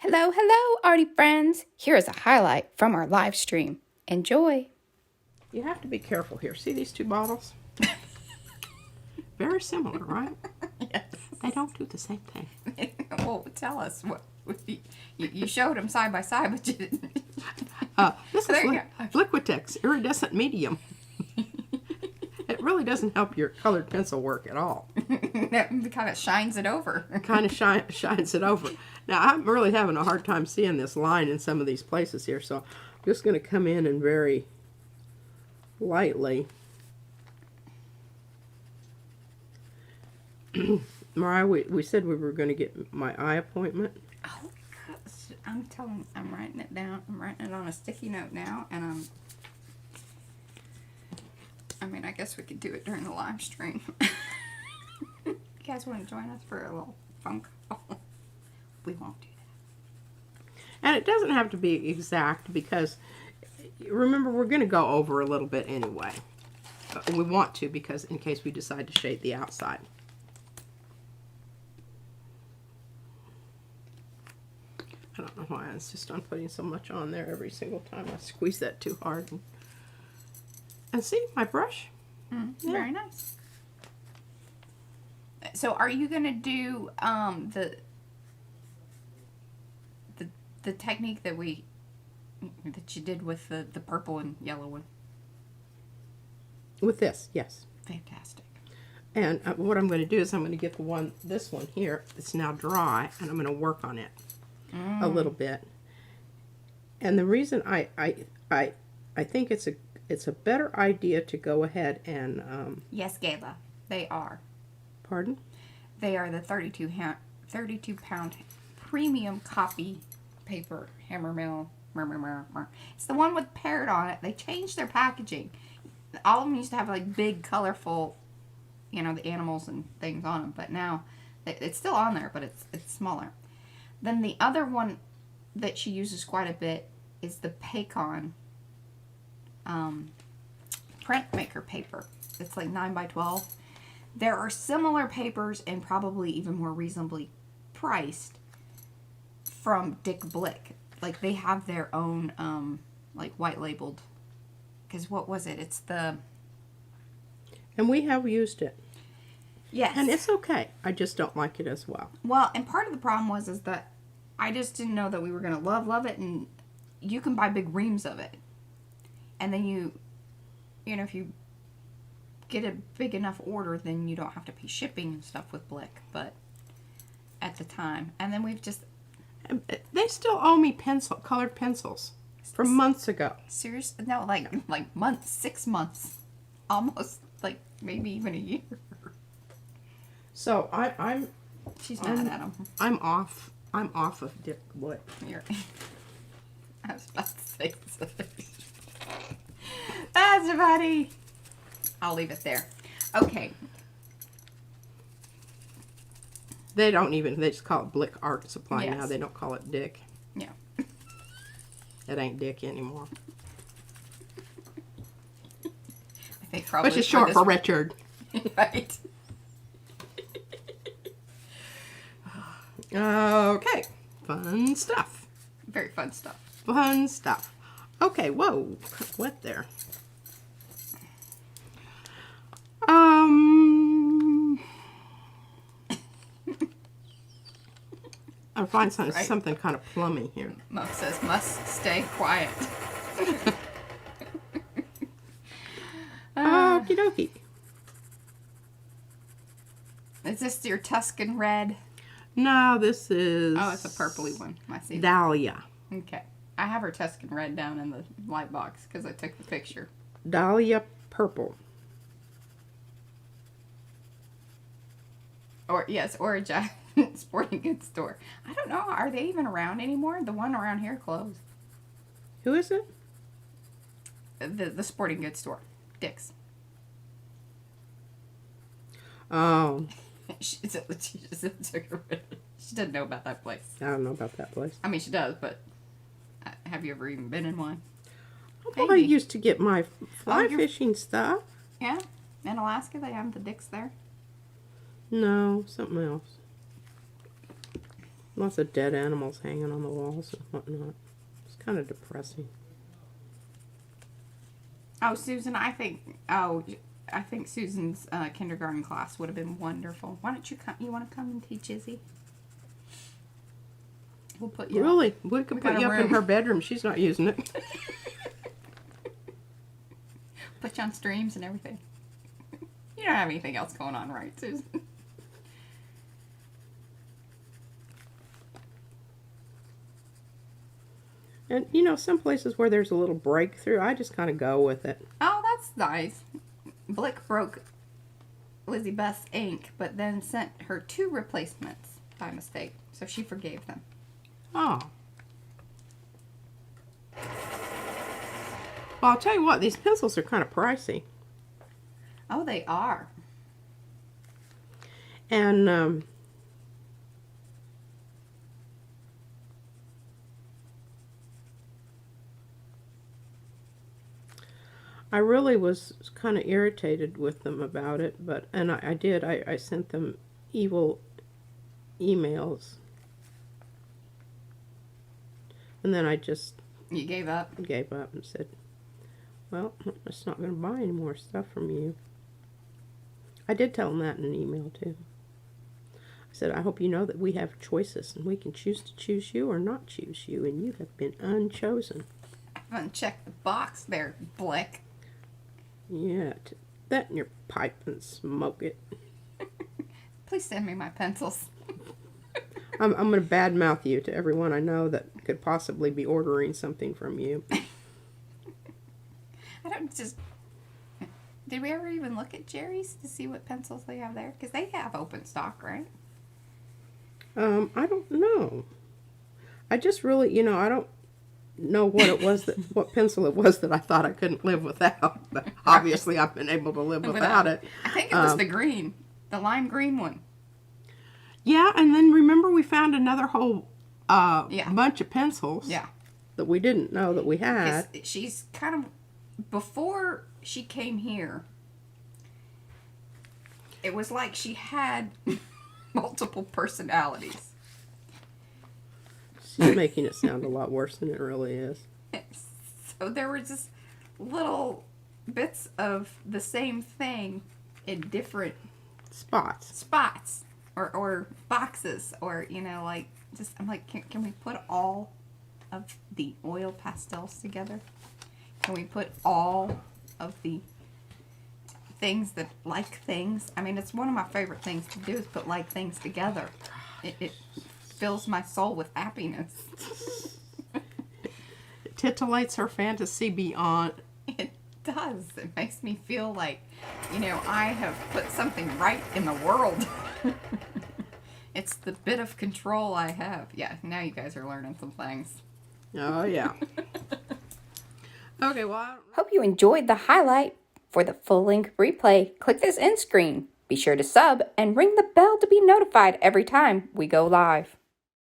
Hello, hello, ARTY friends. Here is a highlight from our live stream. Enjoy. You have to be careful here. See these two bottles? Very similar, right? Yes. They don't do the same thing. Well, tell us what you showed them side by side, but you didn't. This There is you Liquitex Iridescent Medium. It really doesn't help your colored pencil work at all. That kind of shines it over. It kind of shines it over. Now, I'm really having a hard time seeing this line in some of these places here, so I'm just going to come in and very lightly. Mariah, we said we were going to get my eye appointment. Oh, gosh. I'm writing it down. I'm writing it on a sticky note now, and I guess we could do it during the live stream. You guys want to join us for a little phone call? We won't do that. And it doesn't have to be exact because, remember, we're going to go over a little bit anyway. We want to because in case we decide to shade the outside. I don't know why I insist on putting so much on there every single time I squeeze that too hard. And see, my brush. Yeah. Very nice. So are you going to do the technique that you did with the purple and yellow one? With this, yes. Fantastic. And what I'm going to do is I'm going to get this one here that's now dry, and I'm going to work on it a little bit. And the reason I think it's a better idea to go ahead and Yes, Gayla, they are. Pardon? They are the 32 pound premium copy paper hammer mill. It's the one with parrot on it. They changed their packaging. All of them used to have like big, colorful, the animals and things on them. But now it's still on there, but it's smaller. Then the other one that she uses quite a bit is the Paycon printmaker paper. It's like 9 by 12. There are similar papers and probably even more reasonably priced from Dick Blick. Like they have their own like white labeled. Because what was it? It's the... And we have used it. Yes. And it's okay. I just don't like it as well. Well, and part of the problem is that I just didn't know that we were going to love it. And you can buy big reams of it. And then if you get a big enough order, then you don't have to pay shipping and stuff with Blick. But at the time. And then we've just... They still owe me colored pencils from months ago. Seriously? No, like months, 6 months. Almost, like, maybe even a year. So I'm She's mad at him. I'm off of Dick Blick. I was about to say something. That's funny. I'll leave it there. Okay. They just call it Blick Art Supply now. Yes. They don't call it Dick. Yeah. It ain't Dick anymore. I think probably. Which is short for Richard. Right. Okay. Fun stuff. Very fun stuff. Fun stuff. Okay, whoa. Wet there. I find something kind of plummy here. Mom says must stay quiet. Okie dokie. Is this your Tuscan red? No, this is... Oh, it's a purpley one. I see. Dahlia. Okay. I have her Tuscan red down in the light box because I took the picture. Dahlia purple. Or, yes, or a giant sporting goods store. I don't know. Are they even around anymore? The one around here closed. Who is it? The sporting goods store. Dick's. Oh. She doesn't know about that place. I don't know about that place. I mean, she does, but have you ever even been in one? Well, I used to get my fly fishing stuff. Yeah? In Alaska, they have the Dick's there? No, something else. Lots of dead animals hanging on the walls and whatnot. It's kind of depressing. Oh, Susan, I think Susan's kindergarten class would have been wonderful. Why don't you come? You want to come and teach Izzy? We'll put you Really? up. We could put you up in her bedroom. She's not using it. Put you on streams and everything. You don't have anything else going on, right, Susan? And, you know, some places where there's a little breakthrough, I just kind of go with it. Oh, that's nice. Blick broke Lizzie Beth's ink, but then sent her 2 replacements by mistake, so she forgave them. Oh. Well, I'll tell you what, these pencils are kind of pricey. Oh, they are. And, I really was kind of irritated with them about it, but, and I did, I sent them evil emails. And then I just... You gave up? Gave up and said, well, I'm just not going to buy any more stuff from you. I did tell them that in an email, too. I said, I hope you know that we have choices, and we can choose to choose you or not choose you, and you have been unchosen. I haven't checked the box there, Blick. Yeah, that in your pipe and smoke it. Please send me my pencils. I'm going to badmouth you to everyone I know that could possibly be ordering something from you. I don't just... Did we ever even look at Jerry's to see what pencils they have there? Because they have open stock, right? I don't know. I just really, you know, I don't know what it was that, what pencil it was that I thought I couldn't live without. But obviously I've been able to live without it. I think it was the green. The lime green one. Yeah, and then remember we found another whole bunch of pencils. Yeah. That we didn't know that we had. She's kind of... Before she came here, it was like she had multiple personalities. She's making it sound a lot worse than it really is. So there were just little bits of the same thing in different spots or boxes, or, you know, like, just, I'm like, can we put all of the oil pastels together? Can we put all of the things that like things? I mean, it's one of my favorite things to do is put like things together. It fills my soul with happiness. It titillates her fantasy beyond. It does. It makes me feel like, you know, I have put something right in the world. It's the bit of control I have. Yeah, now you guys are learning some things. Oh, yeah. Okay, well, Hope you enjoyed the highlight. For the full-length replay, click this end screen. Be sure to sub and ring the bell to be notified every time we go live.